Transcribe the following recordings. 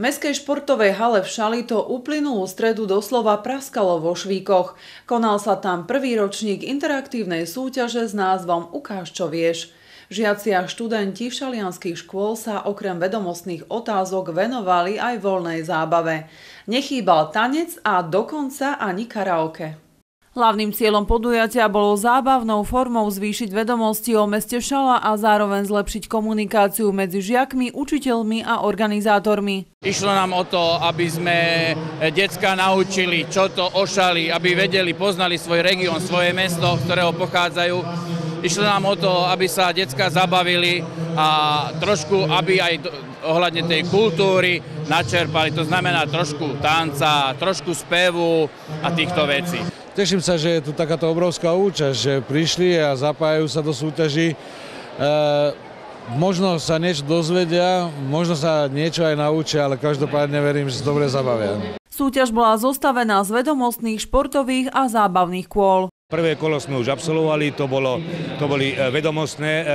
V mestskej športovej hale v Šali to uplynulú stredu doslova praskalo vo švíkoch. Konal sa tam prvý ročník interaktívnej súťaže s názvom Ukáž, čo vieš. Žiaci a študenti šalianskych škôl sa okrem vedomostných otázok venovali aj voľnej zábave. Nechýbal tanec a dokonca ani karaoke. Hlavným cieľom podujatia bolo zábavnou formou zvýšiť vedomosti o meste Šala a zároveň zlepšiť komunikáciu medzi žiakmi, učiteľmi a organizátormi. Išlo nám o to, aby sme decká naučili, čo to o Šali, aby vedeli, poznali svoj región, svoje mesto, z ktorého pochádzajú. Išlo nám o to, aby sa decká zabavili a trošku, aby aj ohľadne tej kultúry načerpali. To znamená trošku tanca, trošku spevu a týchto vecí. Teším sa, že je tu takáto obrovská účasť, že prišli a zapájajú sa do súťaží. Možno sa niečo dozvedia, možno sa niečo aj naučia, ale každopádne verím, že sa dobre zabavia. Súťaž bola zostavená z vedomostných, športových a zábavných kôl. Prvé kolo sme už absolvovali, to boli vedomostné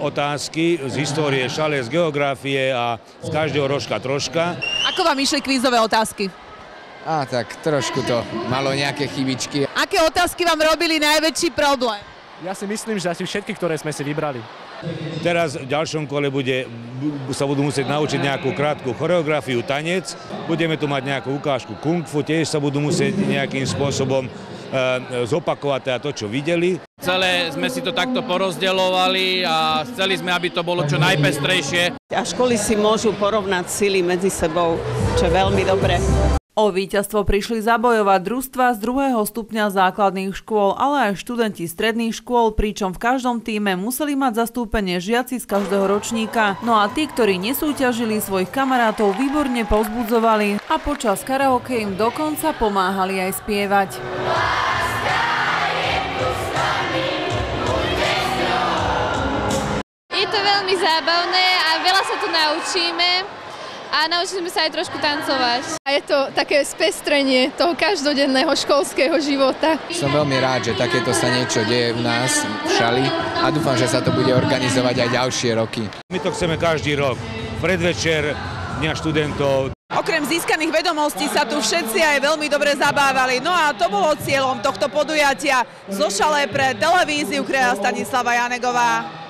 otázky z histórie Šale, z geografie a z každého rožka troška. Ako vám išli kvízové otázky? Tak trošku to malo nejaké chybičky. Aké otázky vám robili najväčší problém? Ja si myslím, že asi všetky, ktoré sme si vybrali. Teraz v ďalšom kole sa budú musieť naučiť nejakú krátku choreografiu, tanec. Budeme tu mať nejakú ukážku kung fu, tiež sa budú musieť nejakým spôsobom zopakovať to, čo videli. Celé sme si to takto porozdeľovali a chceli sme, aby to bolo čo najpestrejšie. A školy si môžu porovnať sily medzi sebou, čo je veľmi dobré. O víťazstvo prišli zabojovať družstvá z 2. stupňa základných škôl, ale aj študenti stredných škôl, pričom v každom tíme museli mať zastúpenie žiaci z každého ročníka. No a tí, ktorí nesúťažili, svojich kamarátov výborne povzbudzovali a počas karaoke im dokonca pomáhali aj spievať. Je to veľmi zábavné a veľa sa tu naučíme. A naučili sme sa aj trošku tancovať. A je to také spestrenie toho každodenného školského života. Som veľmi rád, že takéto sa niečo deje u nás v Šali a dúfam, že sa to bude organizovať aj ďalšie roky. My to chceme každý rok, predvečer Dňa študentov. Okrem získaných vedomostí sa tu všetci aj veľmi dobre zabávali. No a to bolo cieľom tohto podujatia zo Šale pre televíziu Kraja Stanislava Janegová.